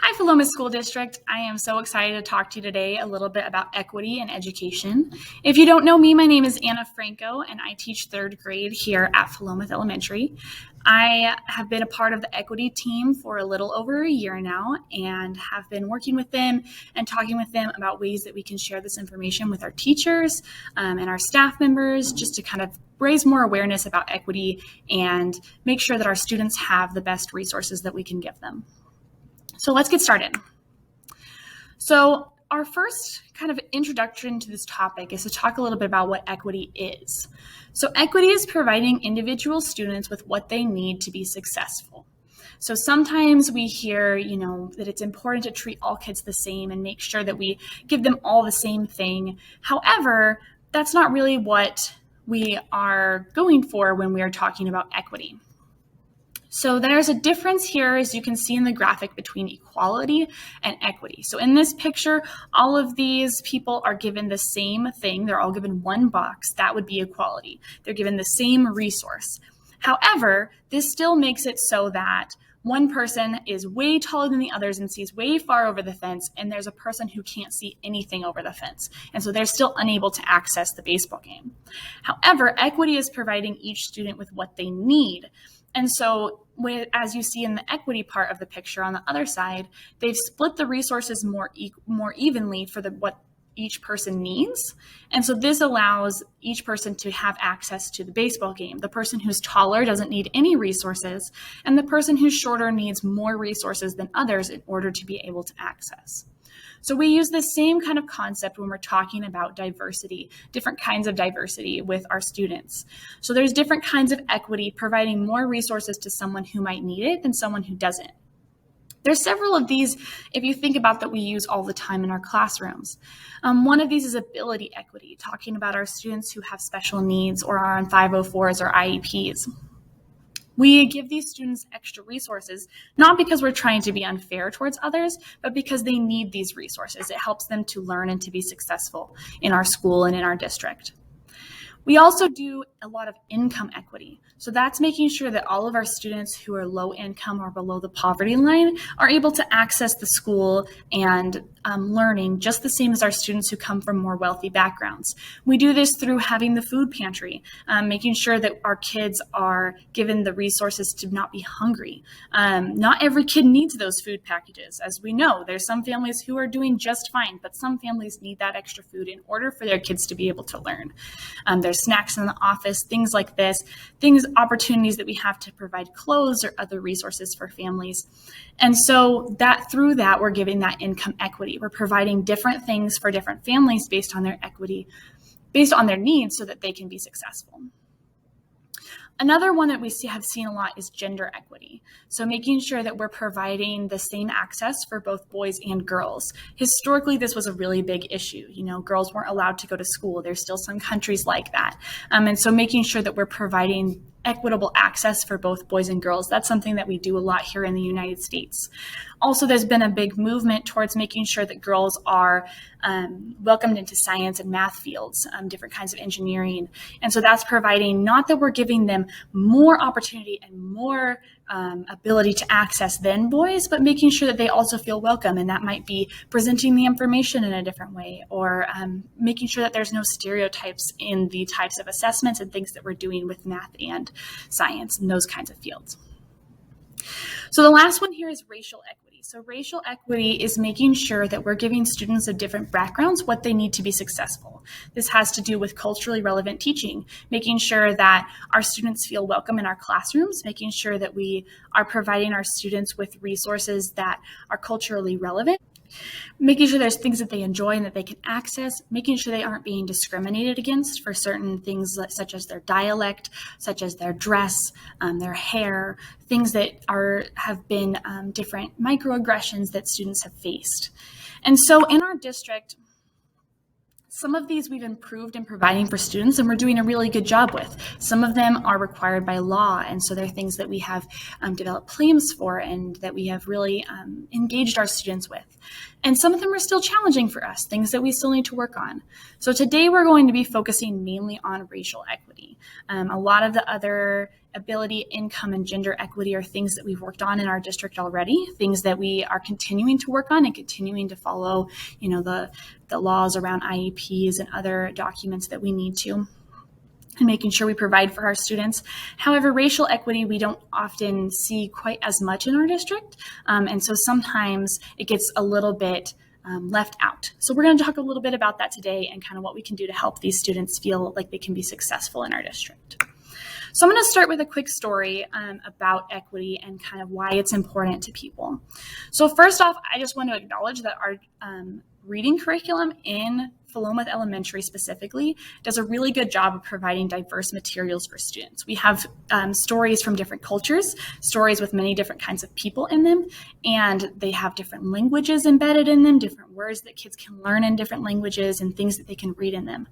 Hi, Philomath School District. I am so excited to talk to you today a little bit about equity in education. If you don't know me, my name is Anna Franco, and I teach third grade here at Philomath Elementary. I have been a part of the equity team for a little over a year now and have been working with them and talking with them about ways that we can share this information with our teachers and our staff members just to kind of raise more awareness about equity and make sure that our students have the best resources that we can give them. So let's get started. So our first kind of introduction to this topic is to talk a little bit about what equity is. So equity is providing individual students with what they need to be successful. So sometimes we hear, that it's important to treat all kids the same and make sure that we give them all the same thing. However, that's not really what we are going for when we are talking about equity. So there's a difference here, as you can see in the graphic, between equality and equity. So in this picture, all of these people are given the same thing. They're all given one box. That would be equality. They're given the same resource. However, this still makes it so that one person is way taller than the others and sees way far over the fence, and there's a person who can't see anything over the fence. And so they're still unable to access the baseball game. However, equity is providing each student with what they need. And so, as you see in the equity part of the picture on the other side, they've split the resources more evenly for what each person needs. And so this allows each person to have access to the baseball game. The person who's taller doesn't need any resources, and the person who's shorter needs more resources than others in order to be able to access. So we use the same kind of concept when we're talking about diversity, different kinds of diversity with our students. So there's different kinds of equity, providing more resources to someone who might need it than someone who doesn't. There's several of these, if you think about, that we use all the time in our classrooms. One of these is ability equity, talking about our students who have special needs or are on 504s or IEPs. We give these students extra resources, not because we're trying to be unfair towards others, but because they need these resources. It helps them to learn and to be successful in our school and in our district. We also do a lot of income equity. So that's making sure that all of our students who are low income or below the poverty line are able to access the school and learning just the same as our students who come from more wealthy backgrounds. We do this through having the food pantry, making sure that our kids are given the resources to not be hungry. Not every kid needs those food packages. As we know, there's some families who are doing just fine, but some families need that extra food in order for their kids to be able to learn. There's snacks in the office, things like this, opportunities that we have to provide clothes or other resources for families. And so through that, we're giving that income equity. We're providing different things for different families based on their equity, based on their needs, so that they can be successful. Another one that we have seen a lot is gender equity. So making sure that we're providing the same access for both boys and girls. Historically, this was a really big issue. Girls weren't allowed to go to school. There's still some countries like that. And so making sure that we're providing equitable access for both boys and girls, that's something that we do a lot here in the United States. Also, there's been a big movement towards making sure that girls are welcomed into science and math fields, different kinds of engineering. And so that's providing, not that we're giving them more opportunity and more ability to access than boys, but making sure that they also feel welcome. And that might be presenting the information in a different way, or making sure that there's no stereotypes in the types of assessments and things that we're doing with math and science and those kinds of fields. So the last one here is racial equity. So racial equity is making sure that we're giving students of different backgrounds what they need to be successful. This has to do with culturally relevant teaching, making sure that our students feel welcome in our classrooms, making sure that we are providing our students with resources that are culturally relevant, making sure there's things that they enjoy and that they can access, making sure they aren't being discriminated against for certain things such as their dialect, such as their dress, their hair, things that have been different microaggressions that students have faced. And so in our district, some of these we've improved in providing for students, and we're doing a really good job with. Some of them are required by law, and so they're things that we have developed plans for and that we have really engaged our students with. And some of them are still challenging for us, things that we still need to work on. So today we're going to be focusing mainly on racial equity. A lot of the other ability, income, and gender equity are things that we've worked on in our district already, things that we are continuing to work on and continuing to follow, the laws around IEPs and other documents that we need to, and making sure we provide for our students. However, racial equity, we don't often see quite as much in our district. And so sometimes it gets a little bit left out. So we're going to talk a little bit about that today and kind of what we can do to help these students feel like they can be successful in our district. So I'm going to start with a quick story about equity and kind of why it's important to people. So first off, I just want to acknowledge that our reading curriculum in Philomath Elementary specifically does a really good job of providing diverse materials for students. We have stories from different cultures, stories with many different kinds of people in them, and they have different languages embedded in them, different words that kids can learn in different languages and things that they can read in them.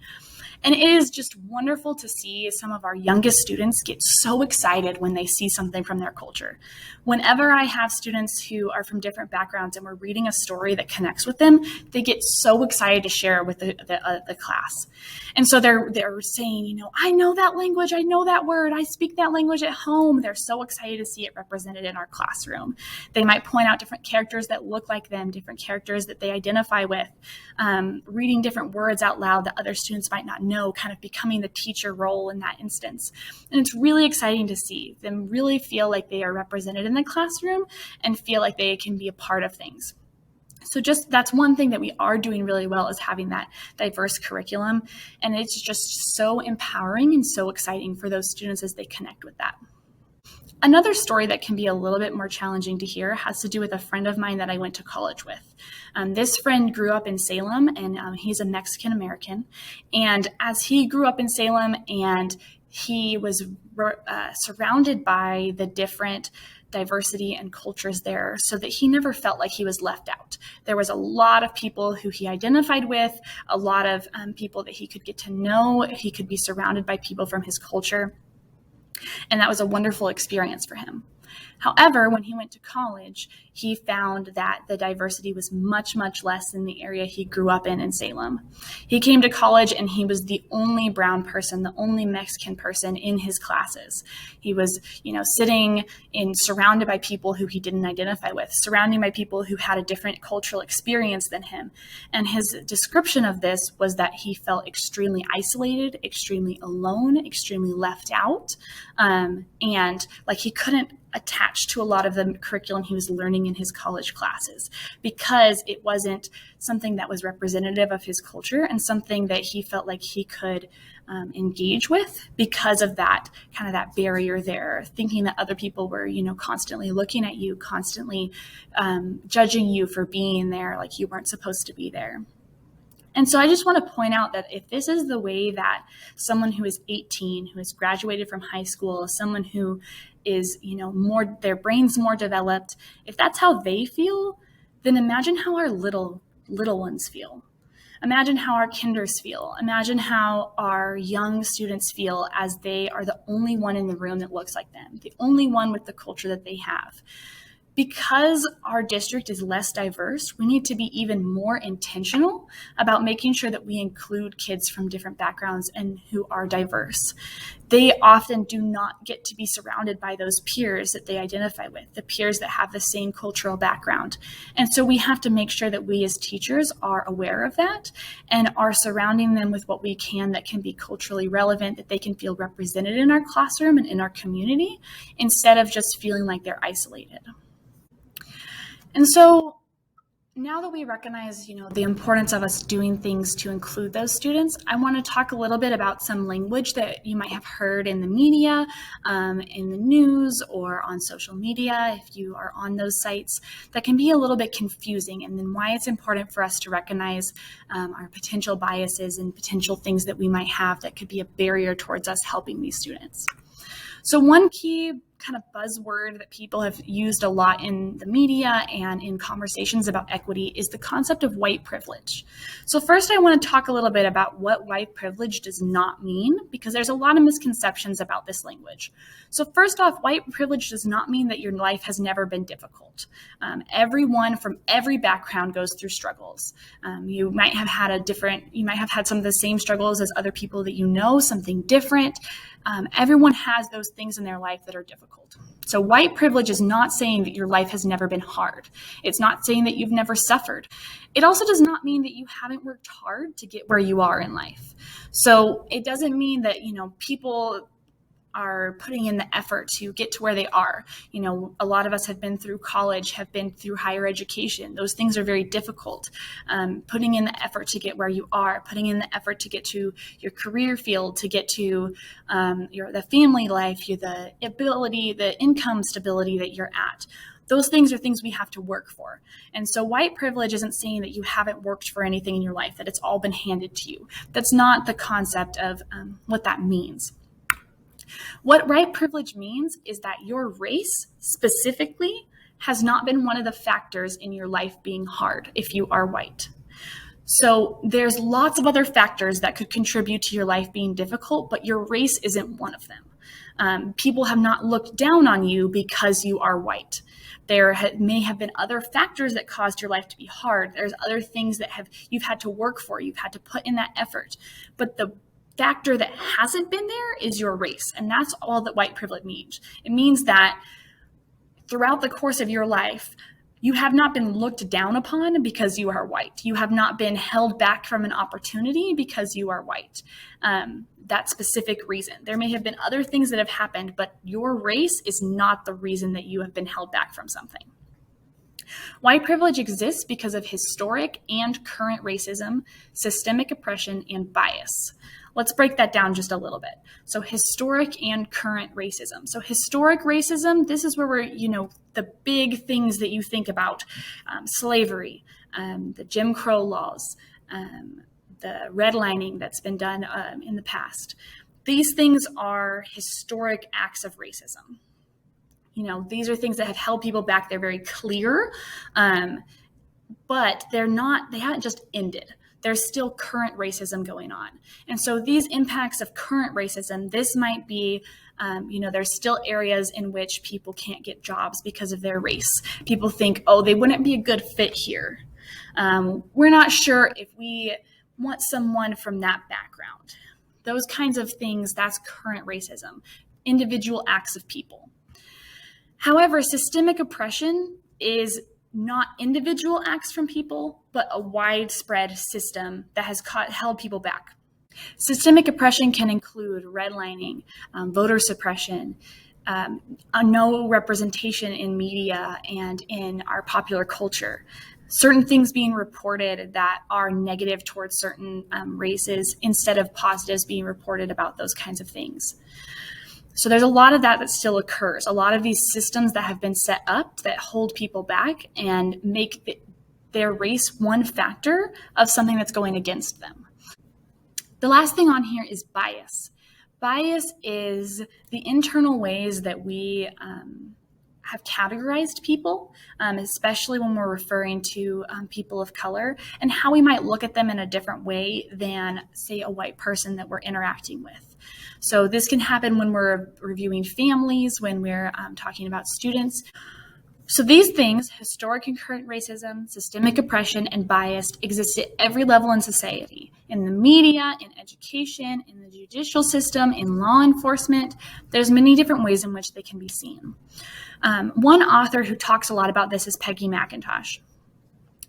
And it is just wonderful to see some of our youngest students get so excited when they see something from their culture. Whenever I have students who are from different backgrounds and we're reading a story that connects with them, they get so excited to share with the class. And so they're saying, I know that language, I know that word, I speak that language at home. They're so excited to see it represented in our classroom. They might point out different characters that look like them, different characters that they identify with, reading different words out loud that other students might not know, kind of becoming the teacher role in that instance. And it's really exciting to see them really feel like they are represented in the classroom and feel like they can be a part of things. So that's one thing that we are doing really well, is having that diverse curriculum. And it's just so empowering and so exciting for those students as they connect with that. Another story that can be a little bit more challenging to hear has to do with a friend of mine that I went to college with. This friend grew up in Salem, and he's a Mexican American. And as he grew up in Salem and he was surrounded by the different diversity and cultures there, so that he never felt like he was left out. There was a lot of people who he identified with, a lot of people that he could get to know. He could be surrounded by people from his culture. And that was a wonderful experience for him. However, when he went to college, he found that the diversity was much, much less in the area he grew up in Salem. He came to college and he was the only brown person, the only Mexican person in his classes. He was, sitting surrounded by people who he didn't identify with, surrounded by people who had a different cultural experience than him. And his description of this was that he felt extremely isolated, extremely alone, extremely left out, and like he couldn't attach to a lot of the curriculum he was learning in his college classes because it wasn't something that was representative of his culture and something that he felt like he could engage with because of that barrier there, thinking that other people were, constantly looking at you, constantly judging you for being there, like you weren't supposed to be there. And so I just want to point out that if this is the way that someone who is 18, who has graduated from high school, someone who is, their brain's more developed, if that's how they feel, then imagine how our little ones feel. Imagine how our kinders feel. Imagine how our young students feel as they are the only one in the room that looks like them, the only one with the culture that they have. Because our district is less diverse, we need to be even more intentional about making sure that we include kids from different backgrounds and who are diverse. They often do not get to be surrounded by those peers that they identify with, the peers that have the same cultural background. And so we have to make sure that we as teachers are aware of that and are surrounding them with what we can that can be culturally relevant, that they can feel represented in our classroom and in our community, instead of just feeling like they're isolated. And so now that we recognize, the importance of us doing things to include those students, I want to talk a little bit about some language that you might have heard in the media, in the news, or on social media, if you are on those sites, that can be a little bit confusing, and then why it's important for us to recognize our potential biases and potential things that we might have that could be a barrier towards us helping these students. So one key kind of buzzword that people have used a lot in the media and in conversations about equity is the concept of white privilege. So first, I want to talk a little bit about what white privilege does not mean, because there's a lot of misconceptions about this language. So first off, white privilege does not mean that your life has never been difficult. Everyone from every background goes through struggles. You might have had some of the same struggles as other people that you know, something different. Everyone has those things in their life that are difficult. So white privilege is not saying that your life has never been hard. It's not saying that you've never suffered. It also does not mean that you haven't worked hard to get where you are in life. So it doesn't mean that, people are putting in the effort to get to where they are. A lot of us have been through college, have been through higher education. Those things are very difficult. Putting in the effort to get where you are, putting in the effort to get to your career field, to get to the family life, the ability, the income stability that you're at. Those things are things we have to work for. And so white privilege isn't saying that you haven't worked for anything in your life, that it's all been handed to you. That's not the concept of what that means. What white privilege means is that your race specifically has not been one of the factors in your life being hard if you are white. So there's lots of other factors that could contribute to your life being difficult, but your race isn't one of them. People have not looked down on you because you are white. There may have been other factors that caused your life to be hard. There's other things that you've had to work for, you've had to put in that effort. But the factor that hasn't been there is your race. And that's all that white privilege means. It means that throughout the course of your life, you have not been looked down upon because you are white. You have not been held back from an opportunity because you are white. That specific reason. There may have been other things that have happened, but your race is not the reason that you have been held back from something. White privilege exists because of historic and current racism, systemic oppression, and bias. Let's break that down just a little bit. So historic and current racism. So historic racism, this is where we're, the big things that you think about, slavery, the Jim Crow laws, the redlining that's been done in the past. These things are historic acts of racism. These are things that have held people back. They're very clear, but they haven't just ended. There's still current racism going on. And so these impacts of current racism, this might be, there's still areas in which people can't get jobs because of their race. People think, they wouldn't be a good fit here. We're not sure if we want someone from that background. Those kinds of things, that's current racism, individual acts of people. However, systemic oppression is not individual acts from people, but a widespread system that has held people back. Systemic oppression can include redlining, voter suppression, no representation in media and in our popular culture, certain things being reported that are negative towards certain races instead of positives being reported about those kinds of things. So there's a lot of that still occurs. A lot of these systems that have been set up that hold people back and make their race one factor of something that's going against them. The last thing on here is bias. Bias is the internal ways that we have categorized people, especially when we're referring to people of color, and how we might look at them in a different way than, say, a white person that we're interacting with. So this can happen when we're reviewing families, when we're talking about students. So these things, historic and current racism, systemic oppression, and bias, exist at every level in society, in the media, in education, in the judicial system, in law enforcement. There's many different ways in which they can be seen. One author who talks a lot about this is Peggy McIntosh.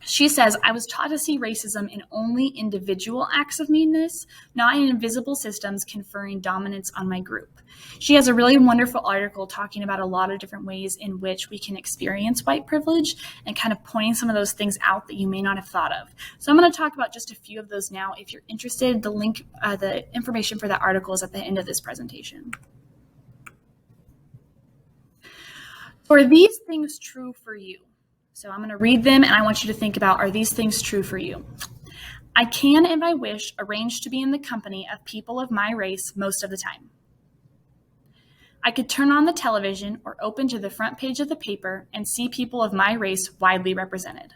She says, I was taught to see racism in only individual acts of meanness, not in invisible systems conferring dominance on my group. She has a really wonderful article talking about a lot of different ways in which we can experience white privilege and kind of pointing some of those things out that you may not have thought of. So I'm going to talk about just a few of those now. If you're interested, the link, the information for that article is at the end of this presentation. Are these things true for you? So I'm going to read them and I want you to think about, are these things true for you? I can, if I wish, arrange to be in the company of people of my race most of the time. I could turn on the television or open to the front page of the paper and see people of my race widely represented.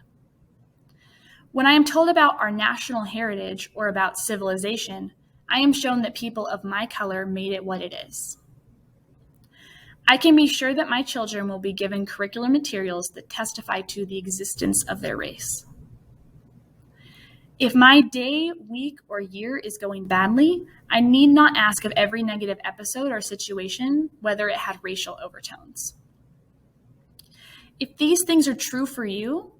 When I am told about our national heritage or about civilization, I am shown that people of my color made it what it is. I can be sure that my children will be given curricular materials that testify to the existence of their race. If my day, week, or year is going badly, I need not ask of every negative episode or situation whether it had racial overtones. If these things are true for you,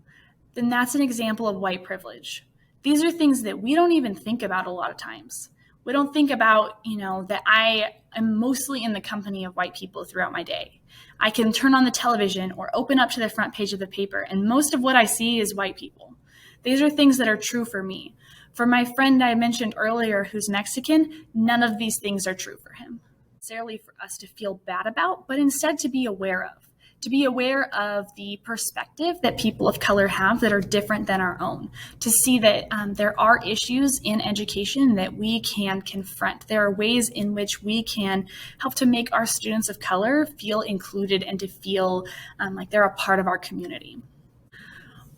then that's an example of white privilege. These are things that we don't even think about a lot of times. We don't think about, that I am mostly in the company of white people throughout my day. I can turn on the television or open up to the front page of the paper, and most of what I see is white people. These are things that are true for me. For my friend I mentioned earlier who's Mexican, none of these things are true for him. Necessarily for us to feel bad about, but instead to be aware of. To be aware of the perspective that people of color have that are different than our own, to see that there are issues in education that we can confront. There are ways in which we can help to make our students of color feel included and to feel like they're a part of our community.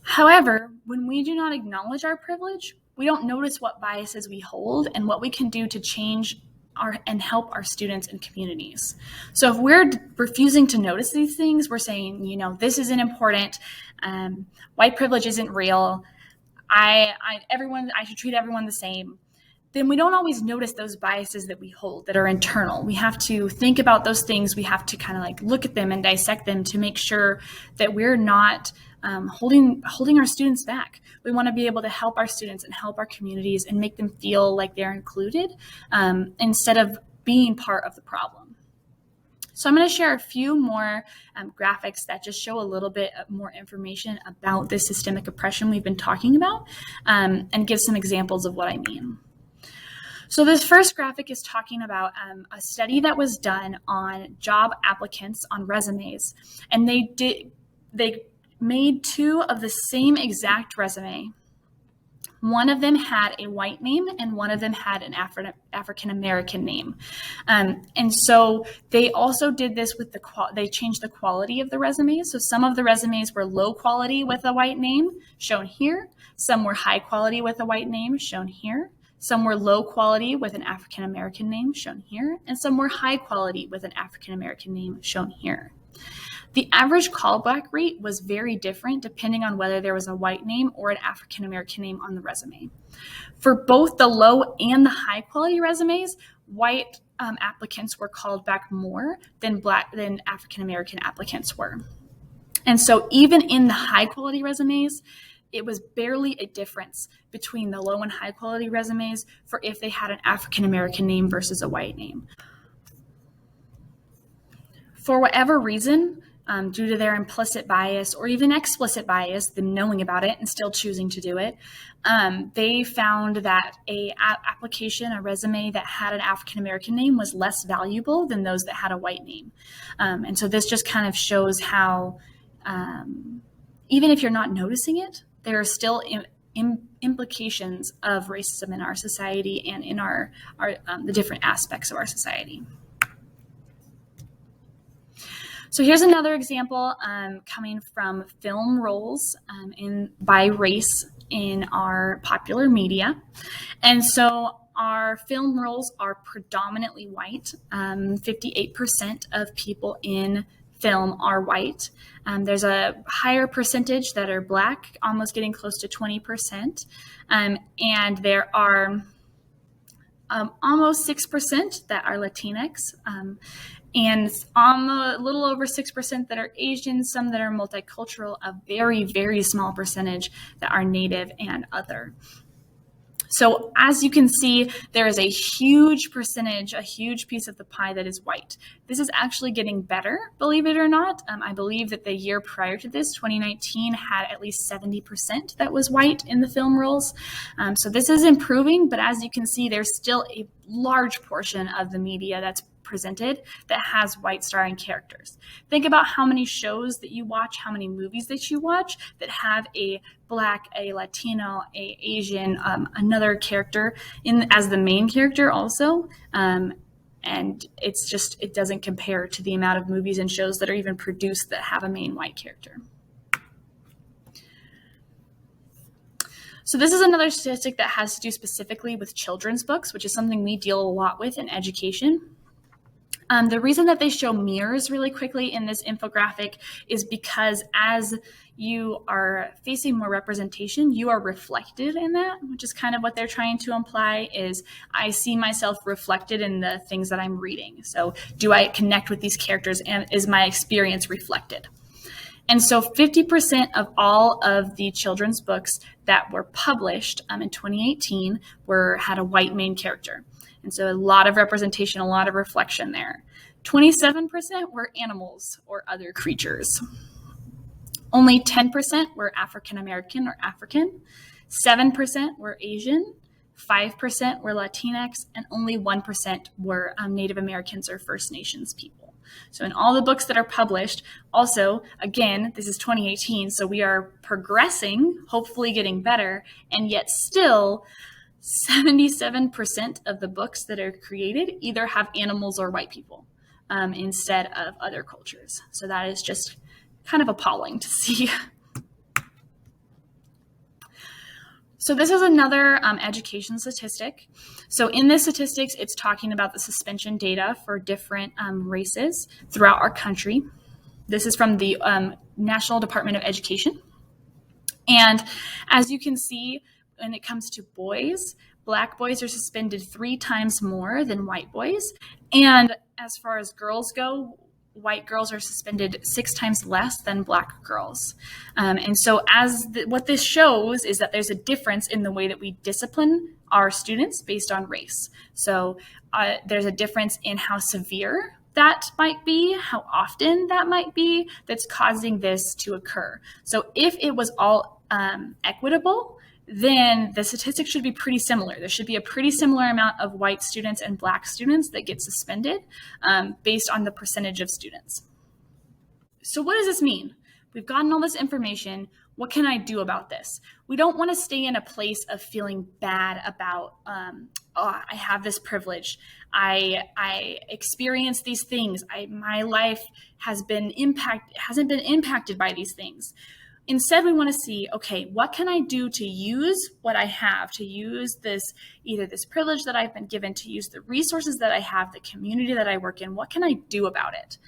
However, when we do not acknowledge our privilege, we don't notice what biases we hold and what we can do to change and help our students and communities. So if we're refusing to notice these things, we're saying, this isn't important, white privilege isn't real, I should treat everyone the same, then we don't always notice those biases that we hold that are internal. We have to think about those things. We have to kind of look at them and dissect them to make sure that we're not holding our students back. We want to be able to help our students and help our communities and make them feel like they're included instead of being part of the problem. So I'm going to share a few more graphics that just show a little bit more information about this systemic oppression we've been talking about and give some examples of what I mean. So this first graphic is talking about a study that was done on job applicants on resumes, and they made two of the same exact resume. One of them had a white name and one of them had an African American name. And so they also did this with they changed the quality of the resumes. So some of the resumes were low quality with a white name, shown here. Some were high quality with a white name, shown here. Some were low quality with an African American name, shown here. And some were high quality with an African American name, shown here. The average callback rate was very different depending on whether there was a white name or an African American name on the resume. For both the low and the high quality resumes, white applicants were called back more than African American applicants were. And so even in the high quality resumes, it was barely a difference between the low and high quality resumes for if they had an African American name versus a white name. For whatever reason, due to their implicit bias or even explicit bias, them knowing about it and still choosing to do it, they found that a resume that had an African American name was less valuable than those that had a white name. And so this just kind of shows how even if you're not noticing it, there are still implications of racism in our society and in the different aspects of our society. So here's another example coming from film roles by race in our popular media. And so our film roles are predominantly white. 58% of people in film are white. There's a higher percentage that are Black, almost getting close to 20%. And there are almost 6% that are Latinx. And a little over 6% that are Asian, some that are multicultural, a very, very small percentage that are Native and other. So as you can see, there is a huge percentage, a huge piece of the pie that is white. This is actually getting better, believe it or not. I believe that the year prior to this, 2019, had at least 70% that was white in the film roles. So this is improving, but as you can see, there's still a large portion of the media that's presented that has white starring characters. Think about how many shows that you watch, how many movies that you watch that have a Black, a Latino, a Asian, another character as the main character also. And And it doesn't compare to the amount of movies and shows that are even produced that have a main white character. So this is another statistic that has to do specifically with children's books, which is something we deal a lot with in education. The reason that they show mirrors really quickly in this infographic is because as you are facing more representation, you are reflected in that, which is kind of what they're trying to imply is I see myself reflected in the things that I'm reading. So do I connect with these characters and is my experience reflected? And so 50% of all of the children's books that were published in 2018 had a white main character. And so a lot of representation, a lot of reflection there. 27% were animals or other creatures. Only 10% were African American or African. 7% were Asian. 5% were Latinx, and only 1% were Native Americans or First Nations people. So in all the books that are published, also, again, this is 2018, so we are progressing, hopefully getting better, and yet still 77% of the books that are created either have animals or white people instead of other cultures. So that is just kind of appalling to see. So this is another education statistic. So in this statistics, it's talking about the suspension data for different races throughout our country. This is from the National Department of Education. And as you can see, when it comes to boys, Black boys are suspended 3 times more than white boys. And as far as girls go, white girls are suspended 6 times less than Black girls. And so what this shows is that there's a difference in the way that we discipline our students based on race. So there's a difference in how severe that might be, how often that might be, that's causing this to occur. So if it was all equitable, then the statistics should be pretty similar. There should be a pretty similar amount of white students and Black students that get suspended based on the percentage of students. So what does this mean? We've gotten all this information. What can I do about this? We don't want to stay in a place of feeling bad about, I have this privilege. I experience these things. My life hasn't been impacted by these things. Instead, we want to see, okay, what can I do to use what I have, to use either this privilege that I've been given, to use the resources that I have, the community that I work in, what can I do about it?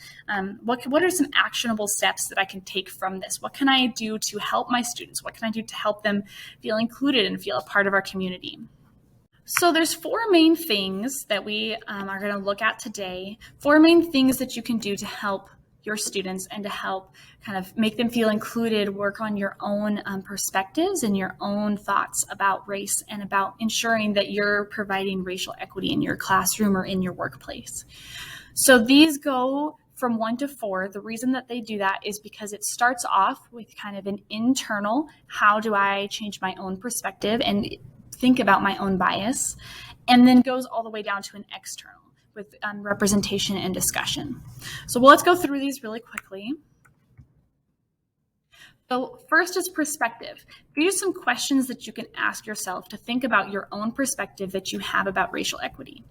What are some actionable steps that I can take from this? What can I do to help my students? What can I do to help them feel included and feel a part of our community? So there's 4 main things that we are going to look at today, 4 main things that you can do to help your students and to help kind of make them feel included, work on your own perspectives and your own thoughts about race and about ensuring that you're providing racial equity in your classroom or in your workplace. So these go from 1 to 4. The reason that they do that is because it starts off with kind of an internal, how do I change my own perspective and think about my own bias, and then goes all the way down to an external with representation and discussion. So let's go through these really quickly. So first is perspective. These are some questions that you can ask yourself to think about your own perspective that you have about racial equity.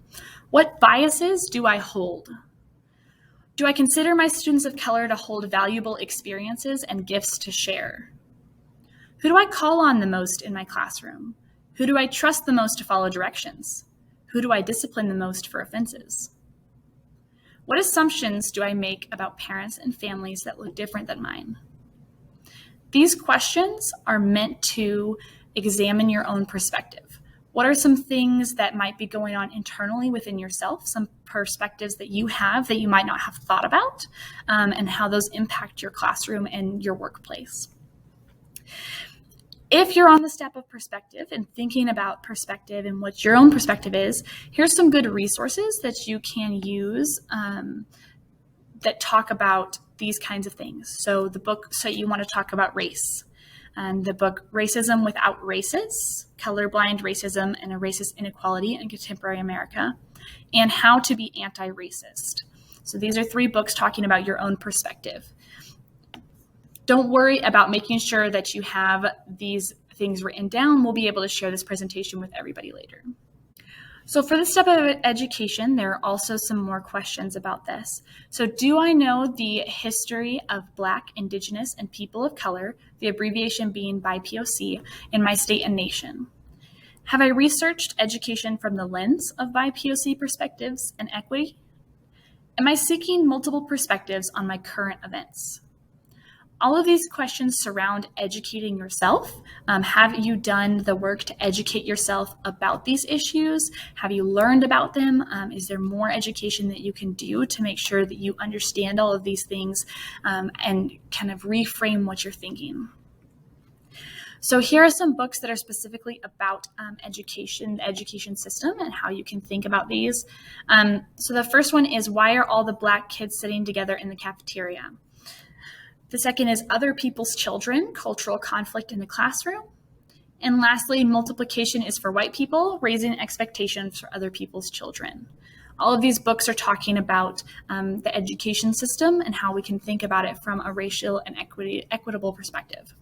What biases do I hold? Do I consider my students of color to hold valuable experiences and gifts to share? Who do I call on the most in my classroom? Who do I trust the most to follow directions? Who do I discipline the most for offenses? What assumptions do I make about parents and families that look different than mine? These questions are meant to examine your own perspective. What are some things that might be going on internally within yourself, some perspectives that you have that you might not have thought about, and how those impact your classroom and your workplace? If you're on the step of perspective and thinking about perspective and what your own perspective is, here's some good resources that you can use that talk about these kinds of things. So the book, so you want to talk about race. The book, Racism Without Races, Colorblind Racism and a Racist Inequality in Contemporary America, and How to Be Anti-Racist. So these are 3 books talking about your own perspective. Don't worry about making sure that you have these things written down. We'll be able to share this presentation with everybody later. So for the step of education, there are also some more questions about this. So do I know the history of Black, Indigenous, and people of color, the abbreviation being BIPOC, in my state and nation? Have I researched education from the lens of BIPOC perspectives and equity? Am I seeking multiple perspectives on my current events? All of these questions surround educating yourself. Have you done the work to educate yourself about these issues? Have you learned about them? Is there more education that you can do to make sure that you understand all of these things and kind of reframe what you're thinking? So here are some books that are specifically about education, the education system, and how you can think about these. So the first one is Why Are All the Black Kids Sitting Together in the Cafeteria? The second is Other People's Children, Cultural Conflict in the Classroom. And lastly, Multiplication is for White People, Raising Expectations for Other People's Children. All of these books are talking about the education system and how we can think about it from a racial and equitable perspective.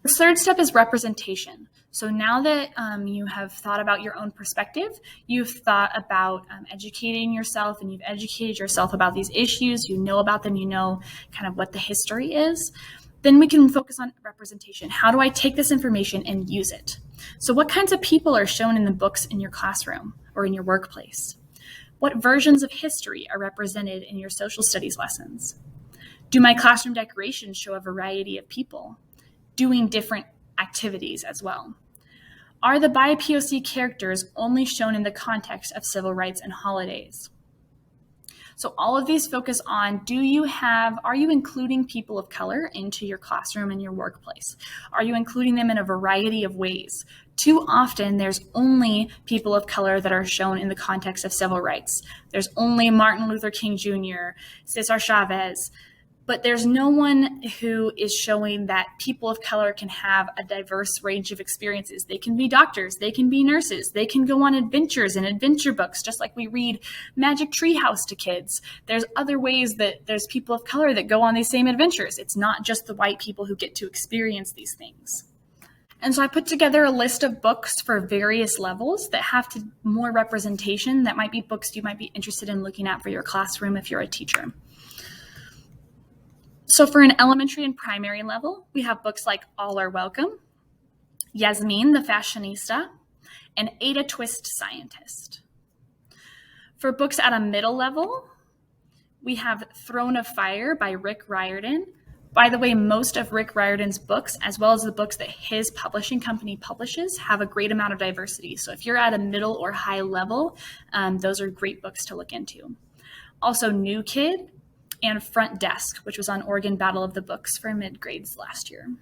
The third step is representation. So now that you have thought about your own perspective, you've thought about educating yourself, and you've educated yourself about these issues, you know about them, you know kind of what the history is, then we can focus on representation. How do I take this information and use it? So what kinds of people are shown in the books in your classroom or in your workplace? What versions of history are represented in your social studies lessons? Do my classroom decorations show a variety of people doing different activities as well? Are the BIPOC characters only shown in the context of civil rights and holidays? So all of these focus on, are you including people of color into your classroom and your workplace? Are you including them in a variety of ways? Too often, there's only people of color that are shown in the context of civil rights. There's only Martin Luther King Jr., Cesar Chavez, but there's no one who is showing that people of color can have a diverse range of experiences. They can be doctors, they can be nurses, they can go on adventures in adventure books, just like we read Magic Treehouse to kids. There's other ways that there's people of color that go on these same adventures. It's not just the white people who get to experience these things. And so I put together a list of books for various levels that have more representation, that might be books you might be interested in looking at for your classroom if you're a teacher. So for an elementary and primary level, we have books like All Are Welcome, Yasmin the Fashionista, and Ada Twist Scientist. For books at a middle level, we have Throne of Fire by Rick Riordan. By the way, most of Rick Riordan's books, as well as the books that his publishing company publishes, have a great amount of diversity. So if you're at a middle or high level, those are great books to look into. Also New Kid and Front Desk, which was on Oregon Battle of the Books for mid-grades last year.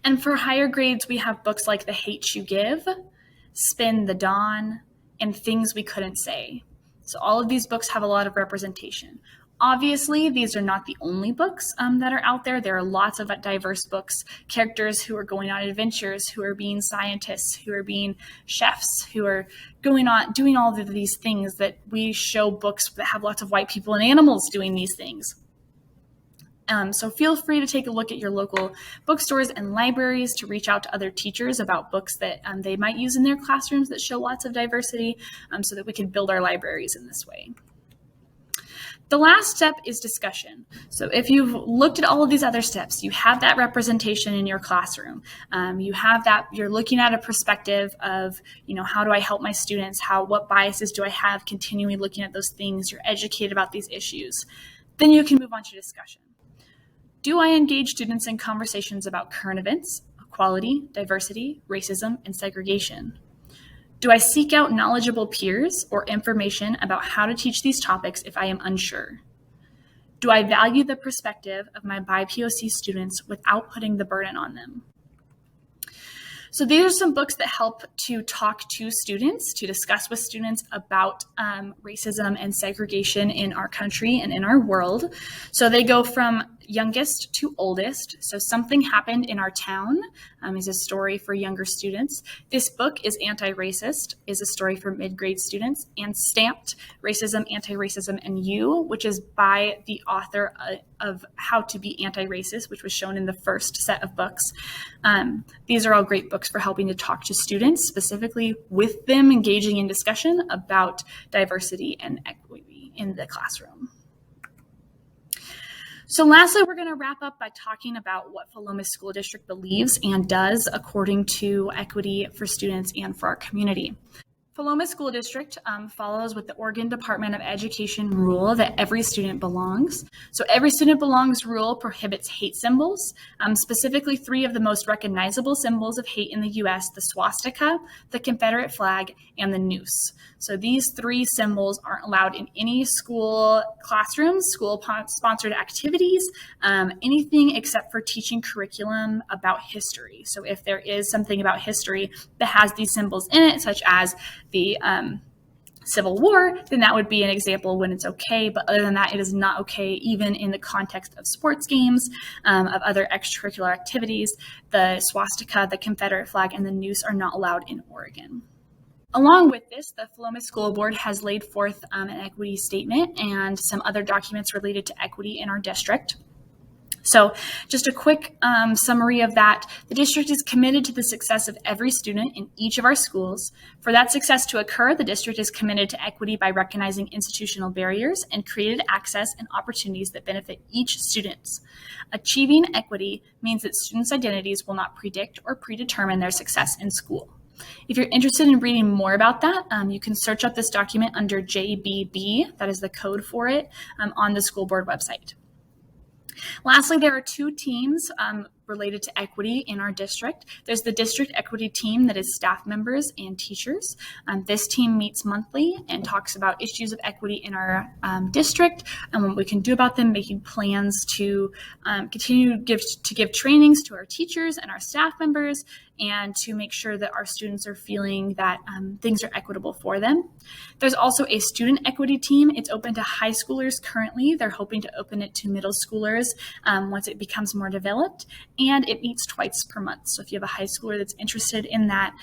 And for higher grades, we have books like The Hate U Give, Spin the Dawn, and Things We Couldn't Say. So all of these books have a lot of representation. Obviously, these are not the only books that are out there. There are lots of diverse books, characters who are going on adventures, who are being scientists, who are being chefs, who are doing all of these things that we show books that have lots of white people and animals doing these things. So feel free to take a look at your local bookstores and libraries to reach out to other teachers about books that they might use in their classrooms that show lots of diversity so that we can build our libraries in this way. The last step is discussion. So if you've looked at all of these other steps, you have that representation in your classroom. You're looking at a perspective of, how do I help my students? What biases do I have? Continually looking at those things. You're educated about these issues. Then you can move on to discussion. Do I engage students in conversations about current events, equality, diversity, racism, and segregation? Do I seek out knowledgeable peers or information about how to teach these topics if I am unsure? Do I value the perspective of my BIPOC students without putting the burden on them? So these are some books that help to talk to students, to discuss with students about racism and segregation in our country and in our world. So they go from, youngest to oldest. So Something Happened in Our Town is a story for younger students. This book is Anti-Racist, is a story for mid-grade students. And Stamped, Racism, Anti-Racism, and You, which is by the author of How to Be Anti-Racist, which was shown in the first set of books. These are all great books for helping to talk to students, specifically with them engaging in discussion about diversity and equity in the classroom. So lastly, we're going to wrap up by talking about what Philomath School District believes and does according to equity for students and for our community. Philomath School District follows with the Oregon Department of Education rule that every student belongs. So every student belongs rule prohibits hate symbols, specifically 3 of the most recognizable symbols of hate in the U.S., the swastika, the Confederate flag, and the noose. So these 3 symbols aren't allowed in any school classrooms, school-sponsored activities, anything except for teaching curriculum about history. So if there is something about history that has these symbols in it, such as the Civil War, then that would be an example when it's okay. But other than that, it is not okay, even in the context of sports games, of other extracurricular activities. The swastika, the Confederate flag, and the noose are not allowed in Oregon. Along with this, the Philomath School Board has laid forth an equity statement and some other documents related to equity in our district. So just a quick summary of that. The district is committed to the success of every student in each of our schools. For that success to occur, the district is committed to equity by recognizing institutional barriers and created access and opportunities that benefit each student. Achieving equity means that students' identities will not predict or predetermine their success in school. If you're interested in reading more about that, you can search up this document under JBB, that is the code for it, on the school board website. Lastly, there are 2 teams related to equity in our district. There's the district equity team that is staff members and teachers. This team meets monthly and talks about issues of equity in our district and what we can do about them, making plans to continue to give trainings to our teachers and our staff members, and to make sure that our students are feeling that things are equitable for them. There's also a student equity team. It's open to high schoolers currently. They're hoping to open it to middle schoolers once it becomes more developed, and it meets twice per month. So if you have a high schooler that's interested in that,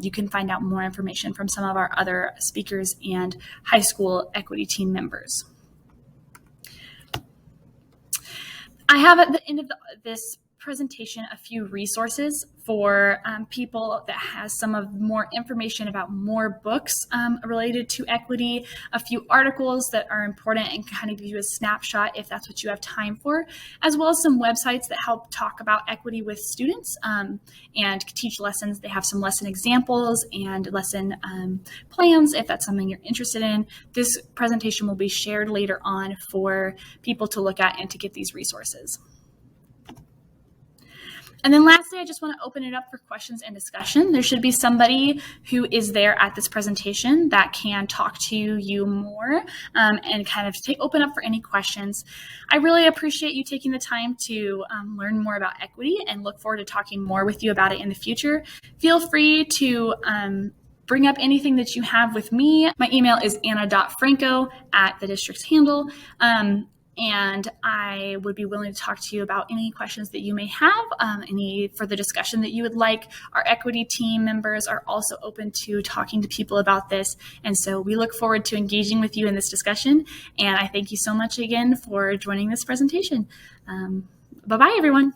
you can find out more information from some of our other speakers and high school equity team members. I have at the end of this presentation a few resources for people that has some of more information about more books related to equity, a few articles that are important and kind of give you a snapshot if that's what you have time for, as well as some websites that help talk about equity with students and teach lessons. They have some lesson examples and lesson plans if that's something you're interested in. This presentation will be shared later on for people to look at and to get these resources. And then lastly, I just want to open it up for questions and discussion. There should be somebody who is there at this presentation that can talk to you more and kind of open up for any questions. I really appreciate you taking the time to learn more about equity and look forward to talking more with you about it in the future. Feel free to bring up anything that you have with me. My email is anna.franco at the district's handle. And I would be willing to talk to you about any questions that you may have, any further discussion that you would like. Our equity team members are also open to talking to people about this. And so we look forward to engaging with you in this discussion. And I thank you so much again for joining this presentation. Bye-bye, everyone.